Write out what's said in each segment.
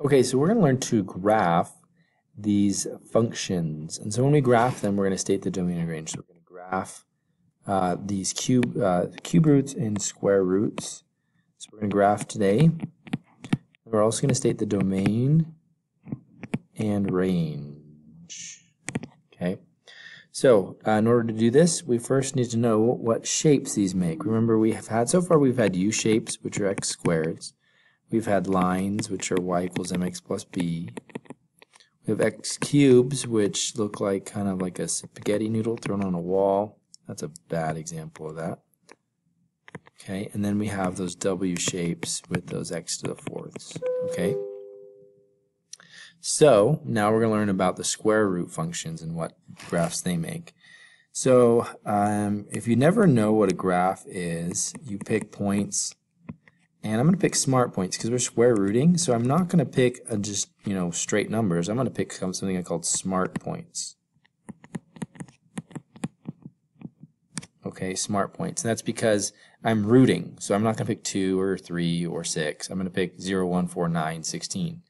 Okay, so we're going to learn to graph these functions. And so when we graph them, we're going to state the domain and range. So we're going to graph these cube roots and square roots. So we're going to graph today. We're also going to state the domain and range. Okay. So in order to do this, we first need to know what shapes these make. Remember, so far we've had U shapes, which are x squareds. We've had lines, which are y equals mx plus b. We have x cubes, which look like kind of like a spaghetti noodle thrown on a wall. That's a bad example of that. Okay, and then we have those w shapes with those x to the fourths. Okay. So now we're going to learn about the square root functions and what graphs they make. So if you never know what a graph is, you pick points. And I'm going to pick smart points because we're square rooting. So I'm not going to pick just straight numbers. I'm going to pick something I called smart points. Okay, smart points. And that's because I'm rooting. So I'm not going to pick 2 or 3 or 6. I'm going to pick 0, 1, 4, 9, 16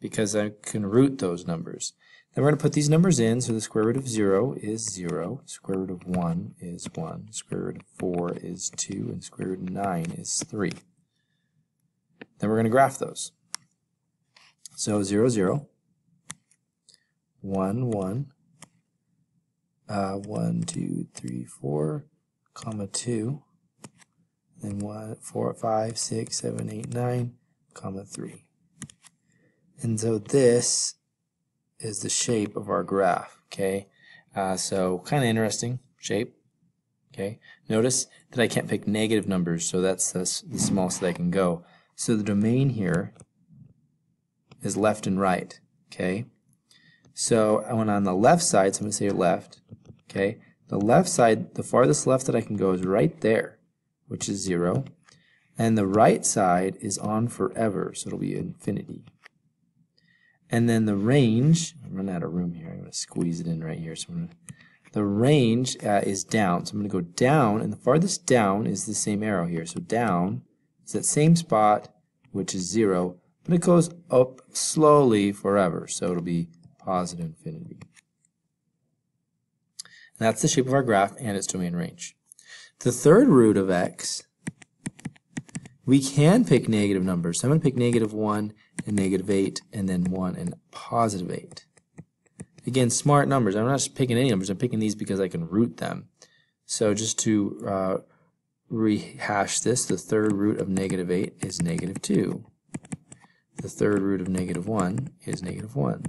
because I can root those numbers. Then we're going to put these numbers in. So the square root of 0 is 0. Square root of 1 is 1. Square root of 4 is 2. And square root of 9 is 3. Then we're going to graph those. So 0, 0, 1, 1, 1, 2, 3, 4, comma 2, then 1, 4, 5, 6, 7, 8, 9, comma 3. And so this is the shape of our graph, okay? So kind of interesting shape, okay? Notice that I can't pick negative numbers, so that's the smallest that I can go. So the domain here is left and right, okay? So when on the left side, so I'm going to say left, okay? The left side, the farthest left that I can go is right there, which is 0. And the right side is on forever, so it'll be infinity. And then the range, I'm running out of room here, I'm going to squeeze it in right here. So the range is down, so I'm going to go down, and the farthest down is the same arrow here. So down is that same spot, which is 0, but it goes up slowly forever, so it'll be positive infinity. And that's the shape of our graph and its domain range. The third root of x, we can pick negative numbers. So I'm going to pick negative 1 and negative 8, and then 1 and positive 8. Again, smart numbers. I'm not just picking any numbers. I'm picking these because I can root them. So just to rehash this, the third root of negative 8 is negative 2. The third root of negative 1 is negative 1.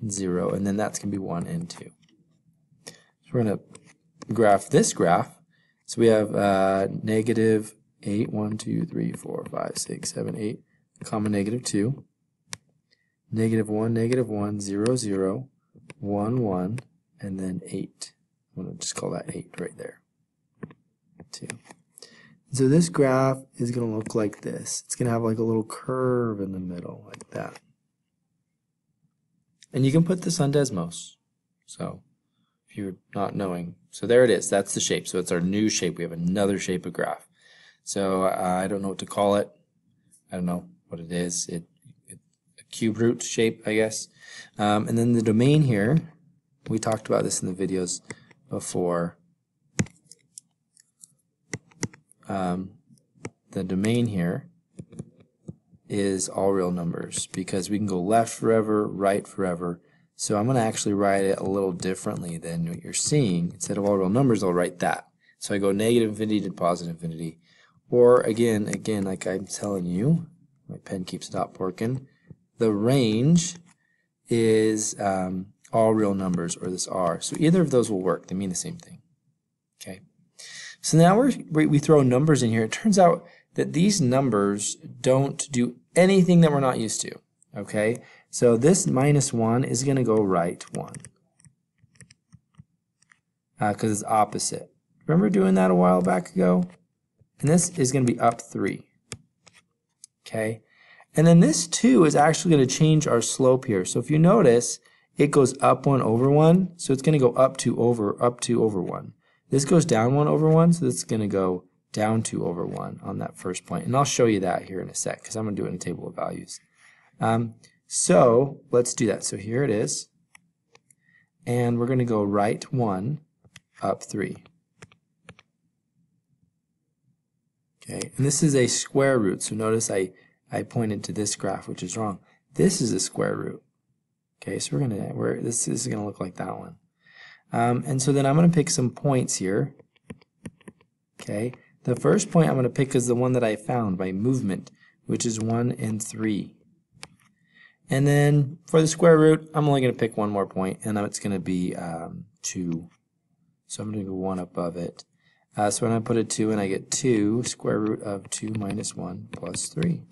0, and then that's going to be 1 and 2. So we're going to graph this graph. So we have negative 8, 1, 2, 3, 4, 5, 6, 7, 8, comma negative 2. Negative 1, 0, 0, 1, 1, and then 8. I'm going to just call that 8 right there. 2. So this graph is going to look like this. It's going to have like a little curve in the middle, like that. And you can put this on Desmos. So if you're not knowing. So there it is. That's the shape. So it's our new shape. We have another shape of graph. So I don't know what to call it. I don't know what it is. A cube root shape, I guess. And then the domain here, we talked about this in the videos before. The domain here is all real numbers because we can go left forever, right forever. So I'm going to actually write it a little differently than what you're seeing. Instead of all real numbers, I'll write that. So I go negative infinity to positive infinity. Or again, like I'm telling you, my pen keeps stopped working. The range is all real numbers, or this R. So either of those will work. They mean the same thing. Okay. So now we throw numbers in here. It turns out that these numbers don't do anything that we're not used to. Okay. So this minus 1 is going to go right 1 because it's opposite. Remember doing that a while back ago? And this is going to be up 3. Okay. And then this 2 is actually going to change our slope here. So if you notice, it goes up 1 over 1. So it's going to go up 2 over 1. This goes down 1 over 1. So this is going to go down 2 over 1 on that first point. And I'll show you that here in a sec because I'm going to do it in a table of values. So let's do that. So here it is. And we're going to go right 1, up 3. Okay, and this is a square root. So notice I pointed to this graph, which is wrong. This is a square root. Okay, so this is going to look like that one. And so then I'm going to pick some points here. Okay, the first point I'm going to pick is the one that I found by movement, which is 1 and 3. And then for the square root, I'm only going to pick one more point, and it's going to be 2. So I'm going to go 1 above it. So when I put a 2 in, I get 2 square root of 2 minus 1 plus 3.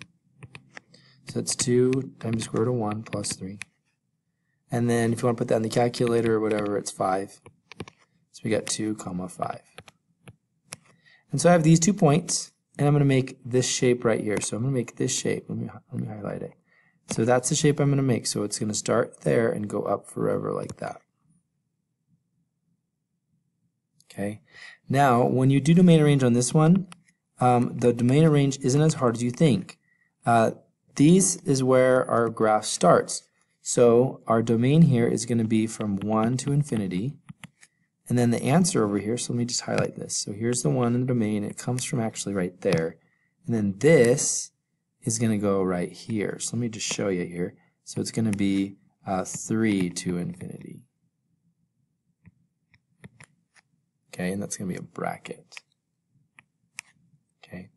So it's 2 times the square root of 1 plus 3. And then if you want to put that in the calculator or whatever, it's 5. So we got 2 comma 5. And so I have these 2 points, and I'm going to make this shape right here. So I'm going to make this shape. Let me highlight it. So that's the shape I'm going to make. So it's going to start there and go up forever like that. Okay. Now, when you do domain arrange on this one, the domain arrange isn't as hard as you think. These is where our graph starts. So our domain here is going to be from 1 to infinity. And then the answer over here, so let me just highlight this. So here's the 1 in the domain. It comes from actually right there. And then this is going to go right here. So let me just show you here. So it's going to be 3 to infinity. Okay, and that's going to be a bracket. Okay,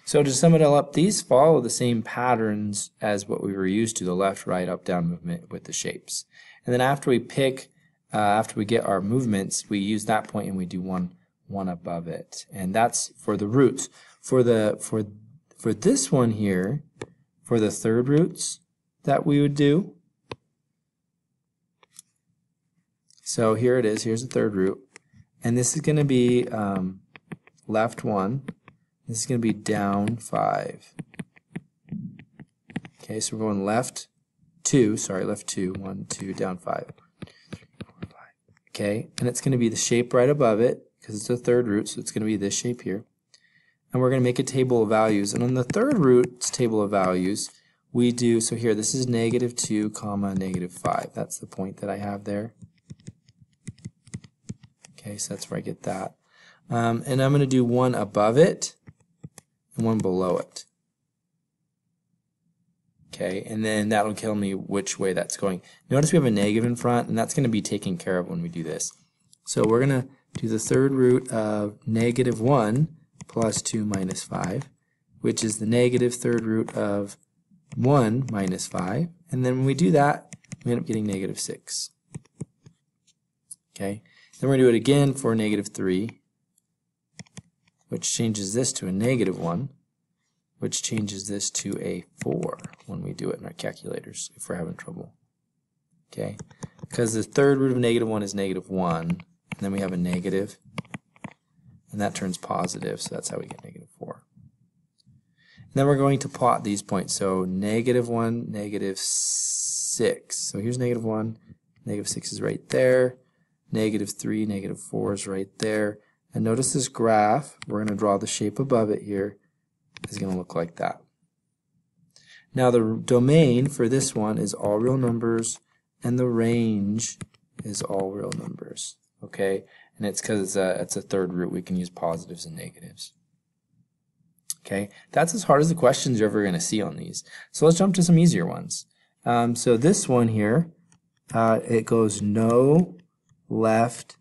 so to sum it all up, these follow the same patterns as what we were used to, the left, right, up, down movement with the shapes. And then after we pick, after we get our movements, we use that point and we do one above it. And that's for the roots. For this one here, for the third roots that we would do, so here it is, here's the third root. And this is going to be left 1. This is going to be down 5. Okay, so we're going left 2, 1, 2, down 5. Okay, and it's going to be the shape right above it, because it's the third root, so it's going to be this shape here. And we're going to make a table of values. And on the third root's table of values, we do, so here, this is -2, comma, -5. That's the point that I have there. Okay, so that's where I get that. And I'm going to do one above it and one below it. Okay, and then that'll tell me which way that's going. Notice we have a negative in front, and that's going to be taken care of when we do this. So we're going to do the third root of -1 plus 2 minus 5, which is the negative third root of 1 minus 5. And then when we do that, we end up getting -6. Okay. Then we're going to do it again for -3, which changes this to a -1, which changes this to a 4 when we do it in our calculators if we're having trouble. Okay, because the third root of -1 is -1, and then we have a negative, and that turns positive, so that's how we get -4. And then we're going to plot these points, so -1, -6. So here's -1, -6 is right there. -3, -4 is right there. And notice this graph, we're going to draw the shape above it here, is going to look like that. Now the domain for this one is all real numbers, and the range is all real numbers. Okay, and it's because it's a third root, we can use positives and negatives. Okay, that's as hard as the questions you're ever going to see on these. So let's jump to some easier ones. So this one here, it goes no, left,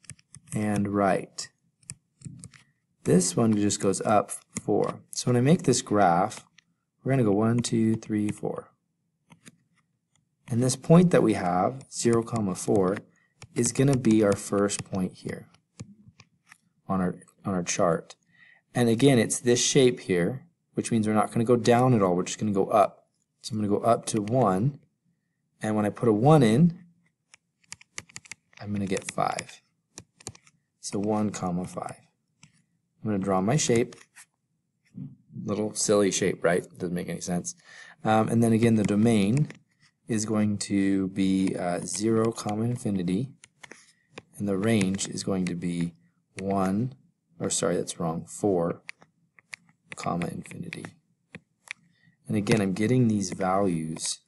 and right. This one just goes up 4. So when I make this graph, we're going to go 1, 2, 3, 4. And this point that we have, 0, 4, is going to be our first point here on our chart. And again, it's this shape here, which means we're not going to go down at all, we're just going to go up. So I'm going to go up to 1, and when I put a 1 in, I'm going to get 5. So 1, 5. I'm going to draw my shape. Little silly shape, right? Doesn't make any sense. And then again, the domain is going to be 0, infinity. And the range is going to be 1, or sorry, that's wrong, 4, infinity. And again, I'm getting these values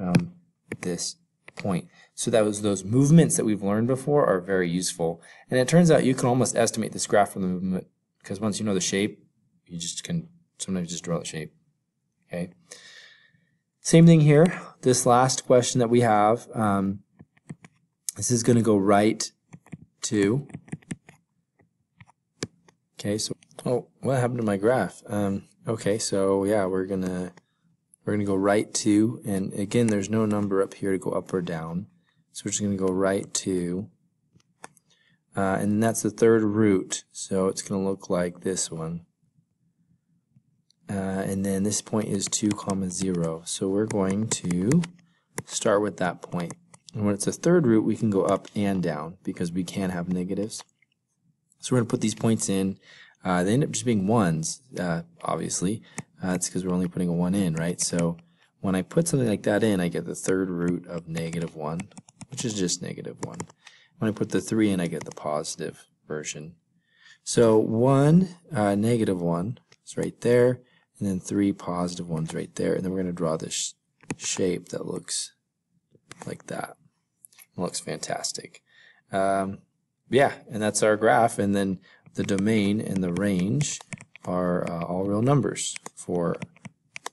from this point. So that was those movements that we've learned before are very useful. And it turns out you can almost estimate this graph from the movement, because once you know the shape, you just can sometimes just draw the shape. Okay. Same thing here. This last question that we have, this is going to go right to. Okay, so what happened to my graph? Okay, so yeah, we're gonna go right to, and again, there's no number up here to go up or down, so we're just gonna go right to, and that's the third root, so it's gonna look like this one. And then this point is 2, 0. So we're going to start with that point. And when it's a third root, we can go up and down because we can have negatives. So we're going to put these points in. They end up just being 1s, obviously. It's because we're only putting a 1 in, right? So when I put something like that in, I get the third root of -1, which is just -1. When I put the 3 in, I get the positive version. So 1, -1 is right there. And then 3 positive ones right there. And then we're going to draw this shape that looks like that. It looks fantastic. Yeah, and that's our graph. And then the domain and the range are all real numbers for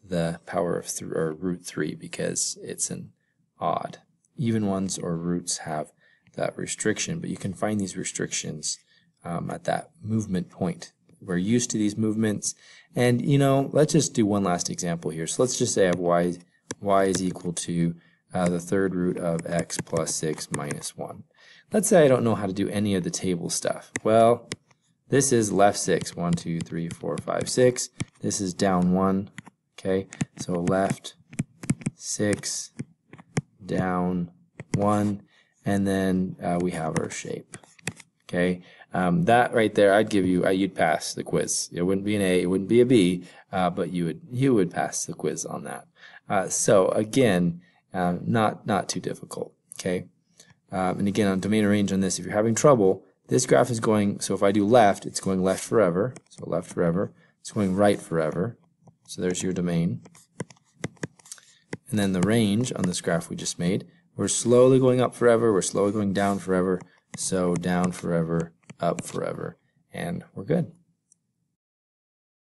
the power of or root 3 because it's an odd. Even ones or roots have that restriction, but you can find these restrictions at that movement point. We're used to these movements. And, you know, let's just do one last example here. So let's just say I have y is equal to the third root of x plus 6 minus 1. Let's say I don't know how to do any of the table stuff. Well, this is left 6. 1, 2, 3, 4, 5, 6. This is down 1. Okay, so left 6, down 1, and then we have our shape. Okay, that right there, I'd give you, you'd pass the quiz. It wouldn't be an A, it wouldn't be a B, but you would pass the quiz on that. So again, not too difficult. Okay, and again on domain and range on this, if you're having trouble, this graph is going. So if I do left, it's going left forever. So left forever. It's going right forever. So there's your domain. And then the range on this graph we just made, we're slowly going up forever. We're slowly going down forever. So down forever, up forever, and we're good.